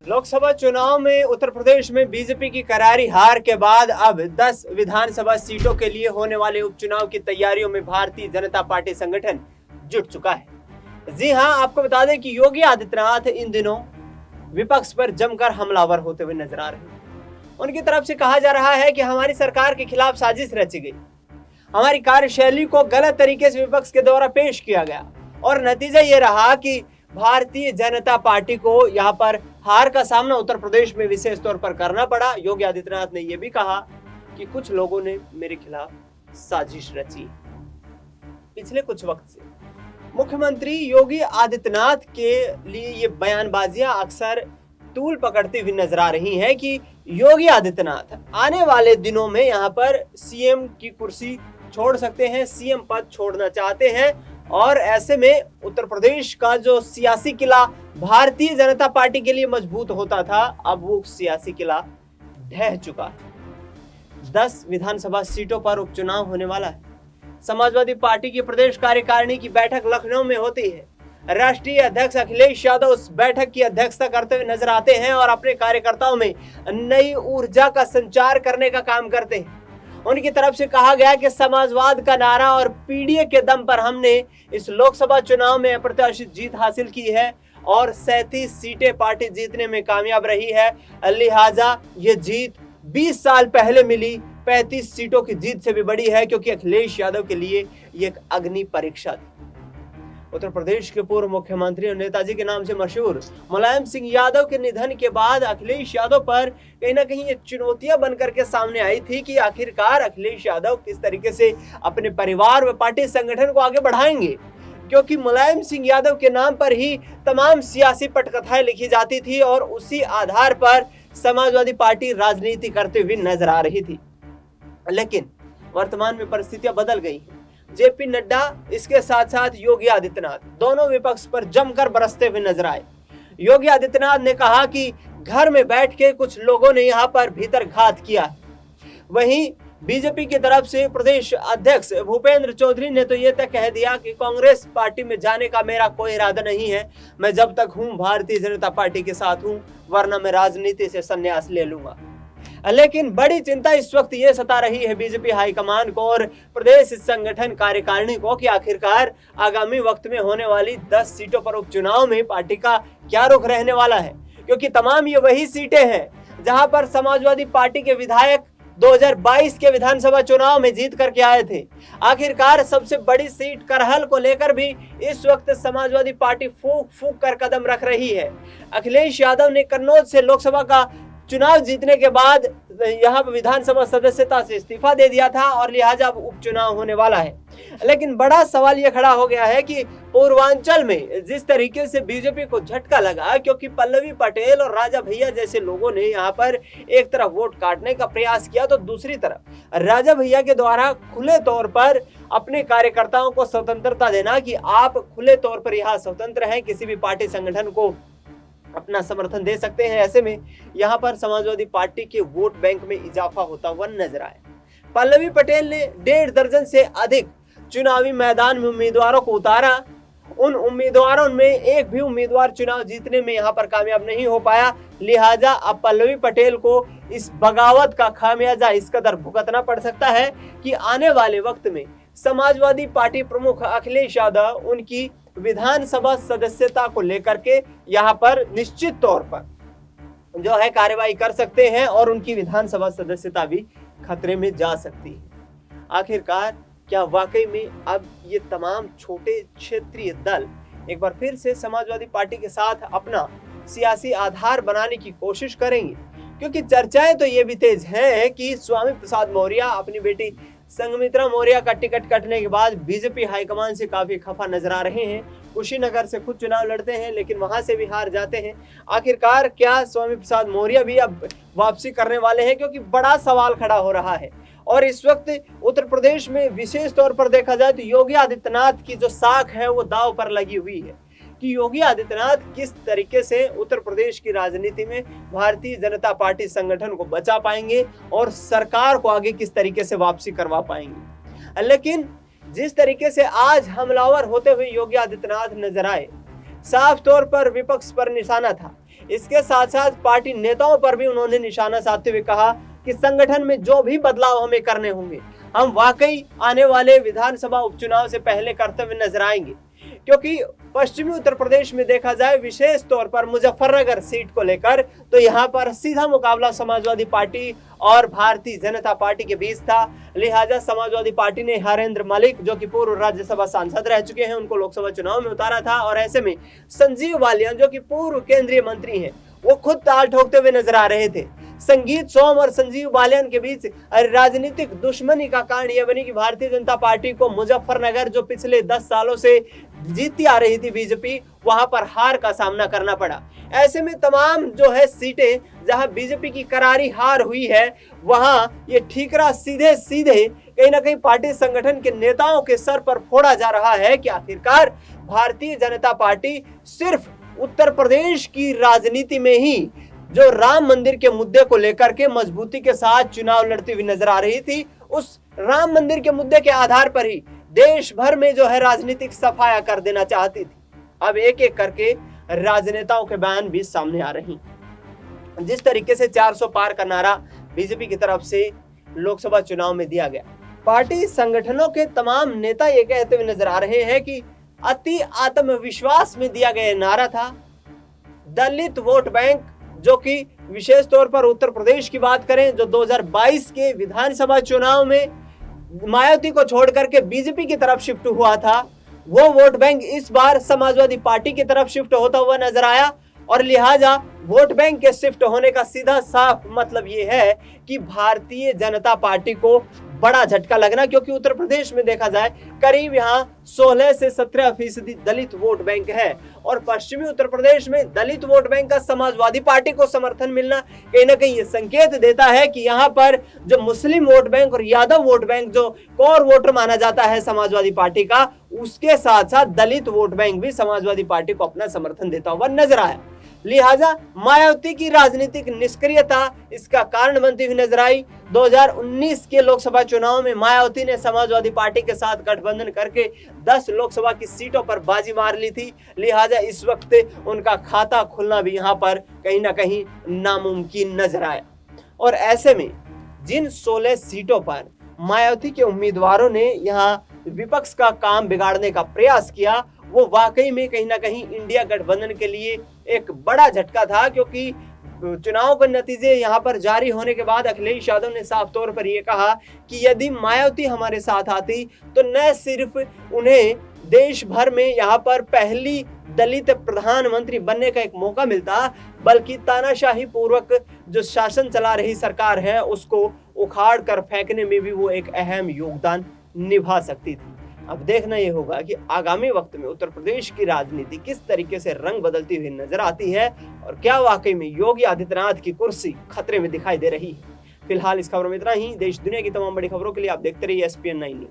लोकसभा चुनाव में उत्तर प्रदेश में बीजेपी की करारी हार के बाद अब 10 विधानसभा सीटों के लिए होने वाले उपचुनाव की तैयारियों में भारतीय जनता पार्टी संगठन जुट चुका है। जी हां, आपको बता दें कि योगी आदित्यनाथ इन दिनों विपक्ष पर जमकर हमलावर होते हुए नजर आ रहे हैं। उनकी तरफ से कहा जा रहा है कि हमारी सरकार के खिलाफ साजिश रची गई, हमारी कार्यशैली को गलत तरीके से विपक्ष के द्वारा पेश किया गया और नतीजा ये रहा कि भारतीय जनता पार्टी को यहाँ पर हार का सामना उत्तर प्रदेश में विशेष तौर पर करना पड़ा। योगी आदित्यनाथ ने यह भी कहा कि कुछ लोगों ने मेरे खिलाफ साजिश रची। पिछले कुछ वक्त से मुख्यमंत्री योगी आदित्यनाथ के लिए ये बयानबाजियां अक्सर तूल पकड़ती हुई नजर आ रही हैं कि योगी आदित्यनाथ आने वाले दिनों में यहाँ पर सीएम की कुर्सी छोड़ सकते हैं, सीएम पद छोड़ना चाहते हैं और ऐसे में उत्तर प्रदेश का जो सियासी किला भारतीय जनता पार्टी के लिए मजबूत होता था, अब वो सियासी किला ढह चुका है। 10 विधानसभा सीटों पर उपचुनाव होने वाला है। समाजवादी पार्टी की प्रदेश कार्यकारिणी की बैठक लखनऊ में होती है। राष्ट्रीय अध्यक्ष अखिलेश यादव उस बैठक की अध्यक्षता करते हुए नजर आते हैं और अपने कार्यकर्ताओं में नई ऊर्जा का संचार करने का काम करते हैं। उनकी तरफ से कहा गया कि समाजवाद का नारा और पीडीए के दम पर हमने इस लोकसभा चुनाव में अप्रत्याशित जीत हासिल की है और 37 सीटें पार्टी जीतने में कामयाब रही है। लिहाजा ये जीत 20 साल पहले मिली 35 सीटों की जीत से भी बड़ी है, क्योंकि अखिलेश यादव के लिए ये एक अग्नि परीक्षा थी। उत्तर प्रदेश के पूर्व मुख्यमंत्री और नेताजी के नाम से मशहूर मुलायम सिंह यादव के निधन के बाद अखिलेश यादव पर कहीं ना कहीं ये चुनौतियां बनकर के सामने आई थी कि आखिरकार अखिलेश यादव किस तरीके से अपने परिवार व पार्टी संगठन को आगे बढ़ाएंगे, क्योंकि मुलायम सिंह यादव के नाम पर ही तमाम सियासी पटकथाएं लिखी जाती थी और उसी आधार पर समाजवादी पार्टी राजनीति करते हुए नजर आ रही थी। लेकिन वर्तमान में परिस्थितियां बदल गई हैं। जेपी नड्डा इसके साथ साथ योगी आदित्यनाथ दोनों विपक्ष पर जमकर बरसते हुए नजर आए। योगी आदित्यनाथ ने कहा कि घर में बैठ के कुछ लोगों ने यहाँ पर भीतर घात किया। वहीं बीजेपी की तरफ से प्रदेश अध्यक्ष भूपेंद्र चौधरी ने तो ये तक कह दिया कि कांग्रेस पार्टी में जाने का मेरा कोई इरादा नहीं है, मैं जब तक हूं भारतीय जनता पार्टी के साथ हूं, वरना मैं राजनीति से संन्यास ले लूंगा। लेकिन बड़ी चिंता इस वक्त ये सता रही है बीजेपी हाईकमान को और प्रदेश संगठन कार्यकारिणी को कि आखिरकार आगामी वक्त में होने वाली 10 सीटों पर उपचुनाव में पार्टी का क्या रुख रहने वाला है, क्योंकि तमाम ये वही सीटें हैं जहां पर समाजवादी पार्टी के विधायक 2022 के विधानसभा चुनाव में जीत करके आए थे। आखिरकार सबसे बड़ी सीट करहल को लेकर भी इस वक्त समाजवादी पार्टी फूंक फूंक कर कदम रख रही है। अखिलेश यादव ने कन्नौज से लोकसभा का चुनाव जीतने के बाद यहाँ विधानसभा सदस्यता से इस्तीफा दे दिया था और लिहाजा अब उपचुनाव होने वाला है। लेकिन बड़ा सवाल ये खड़ा हो गया है कि पूर्वांचल में जिस तरीके से बीजेपी को झटका लगा, क्योंकि पल्लवी पटेल और राजा भैया जैसे लोगों ने यहाँ पर एक तरफ वोट काटने का प्रयास किया, तो दूसरी तरफ राजा भैया के द्वारा खुले तौर पर अपने कार्यकर्ताओं को स्वतंत्रता देना कि आप खुले तौर पर यहाँ स्वतंत्र हैं, किसी भी पार्टी संगठन को अपना समर्थन दे सकते हैं। ऐसे में यहाँ पर समाजवादी पार्टी के वोट बैंक में इजाफा होता हुआ नजर आया। पल्लवी पटेल ने 1.5 दर्जन से अधिक चुनावी मैदान में उम्मीदवारों को उतारा। उन उम्मीदवारों में एक भी उम्मीदवार चुनाव जीतने में यहाँ पर कामयाब नहीं हो पाया। लिहाजा अब पल्लवी पटेल को इस बगावत का खामियाजा इस कदर भुगतना पड़ सकता है कि आने वाले वक्त में समाजवादी पार्टी प्रमुख अखिलेश यादव उनकी विधानसभा सदस्यता को लेकर के यहाँ पर निश्चित तौर पर जो है कार्रवाई कर सकते हैं और उनकी विधानसभा सदस्यता भी खतरे में जा सकती है। आखिरकार क्या वाकई में अब ये तमाम छोटे क्षेत्रीय दल एक बार फिर से समाजवादी पार्टी के साथ अपना सियासी आधार बनाने की कोशिश करेंगे? क्योंकि चर्चाएं तो ये भी तेज हैं कि स्वामी प्रसाद मौर्य अपनी बेटी संघमित्रा मौर्य का टिकट कटने के बाद बीजेपी हाईकमान से काफी खफा नजर आ रहे हैं। कुशीनगर से खुद चुनाव लड़ते हैं लेकिन वहां से भी हार जाते हैं। आखिरकार क्या स्वामी प्रसाद मौर्य भी अब वापसी करने वाले हैं? क्योंकि बड़ा सवाल खड़ा हो रहा है और इस वक्त उत्तर प्रदेश में विशेष तौर पर देखा जाए तो योगी आदित्यनाथ की जो साख है वो दांव पर लगी हुई है कि योगी आदित्यनाथ किस तरीके से उत्तर प्रदेश की राजनीति में भारतीय जनता पार्टी संगठन को बचा पाएंगे और सरकार को आगे किस तरीके से वापसी करवा पाएंगे। लेकिन जिस तरीके से आज हमलावर होते हुए योगी आदित्यनाथ नजर आए, साफ तौर पर विपक्ष पर निशाना था। इसके साथ साथ पार्टी नेताओं पर भी उन्होंने निशाना साधते हुए कहा कि संगठन में जो भी बदलाव हमें करने होंगे हम वाकई आने वाले विधानसभा उपचुनाव से पहले करते हुए नजर आएंगे, क्योंकि पश्चिमी उत्तर प्रदेश में देखा जाए विशेष तौर पर मुजफ्फरनगर सीट को लेकर तो यहाँ पर सीधा मुकाबला समाजवादी पार्टी और भारतीय जनता पार्टी के बीच था। लिहाजा समाजवादी पार्टी ने हरेंद्र मलिक जो कि पूर्व राज्यसभा सांसद रह चुके हैं उनको लोकसभा चुनाव में उतारा था, और ऐसे में संजीव बालियान जो कि पूर्व केंद्रीय मंत्री हैं वो खुद ताल ठोकते हुए नजर आ रहे थे। संगीत सोम और संजीव बालियान के बीच राजनीतिक दुश्मनी का कारण यह बनी कि भारतीय जनता पार्टी को मुजफ्फरनगर जो पिछले 10 सालों से जीतती आ रही थी बीजेपी, वहां पर हार का सामना करना पड़ा। ऐसे में तमाम जो है सीटें जहां बीजेपी की करारी हार हुई है वहां ये ठीकरा सीधे सीधे कहीं ना कहीं पार्टी संगठन के नेताओं के सर पर फोड़ा जा रहा है कि आखिरकार भारतीय जनता पार्टी सिर्फ उत्तर प्रदेश की राजनीति में ही जो राम मंदिर के मुद्दे को लेकर के मजबूती के साथ चुनाव लड़ती हुई नजर आ रही थी, उस राम मंदिर के मुद्दे के आधार पर ही देश भर में जो है राजनीतिक सफाया कर देना चाहती थी। अब एक एक करके राजनेताओं के बयान भी सामने आ रही। जिस तरीके से 400 पार का नारा बीजेपी की तरफ से लोकसभा चुनाव में दिया गया, पार्टी संगठनों के तमाम नेता ये कहते हुए नजर आ रहे हैं कि अति आत्मविश्वास में दिया गया नारा था दलित वोट बैंक, जो कि विशेष तौर पर उत्तर प्रदेश की बात करें जो 2022 के विधानसभा चुनाव में मायावती को छोड़ करके बीजेपी की तरफ शिफ्ट हुआ था, वो वोट बैंक इस बार समाजवादी पार्टी की तरफ शिफ्ट होता हुआ नजर आया। और लिहाजा वोट बैंक के शिफ्ट होने का सीधा साफ मतलब ये है कि भारतीय जनता पार्टी को बड़ा झटका लगना, क्योंकि उत्तर प्रदेश में देखा जाए करीब यहाँ 16 से 17% दलित वोट बैंक है, और पश्चिमी उत्तर प्रदेश में दलित वोट बैंक का समाजवादी पार्टी को समर्थन मिलना कहीं ना कहीं ये संकेत देता है कि यहाँ पर जो मुस्लिम वोट बैंक और यादव वोट बैंक जो कोर वोटर माना जाता है समाजवादी पार्टी का, उसके साथ साथ दलित वोट बैंक भी समाजवादी पार्टी को अपना समर्थन देता हुआ नजर आया। लिहाजा मायावती की राजनीतिक निष्क्रियता इसका कारण बनती हुई नजर आई। 2019 के लोकसभा चुनाव में मायावती ने समाजवादी पार्टी के साथ गठबंधन करके 10 लोकसभा की सीटों पर बाजी मार ली थी। लिहाजा इस वक्त उनका खाता खुलना भी यहाँ पर कहीं ना कहीं नामुमकिन नजर आया। और ऐसे में जिन 16 सीटों पर मायावती के उम्मीदवारों ने यहाँ विपक्ष का काम बिगाड़ने का प्रयास किया, वो वाकई में कहीं ना कहीं इंडिया गठबंधन के लिए एक बड़ा झटका था, क्योंकि चुनाव के नतीजे यहाँ पर जारी होने के बाद अखिलेश यादव ने साफ तौर पर यह कहा कि यदि मायावती हमारे साथ आती तो न सिर्फ उन्हें देश भर में यहाँ पर पहली दलित प्रधानमंत्री बनने का एक मौका मिलता, बल्कि तानाशाही पूर्वक जो शासन चला रही सरकार है उसको उखाड़ कर फेंकने में भी वो एक अहम योगदान निभा सकती थी। अब देखना यह होगा कि आगामी वक्त में उत्तर प्रदेश की राजनीति किस तरीके से रंग बदलती हुई नजर आती है और क्या वाकई में योगी आदित्यनाथ की कुर्सी खतरे में दिखाई दे रही है। फिलहाल इस खबर में इतना ही। देश दुनिया की तमाम बड़ी खबरों के लिए आप देखते रहिए SPN9 न्यूज।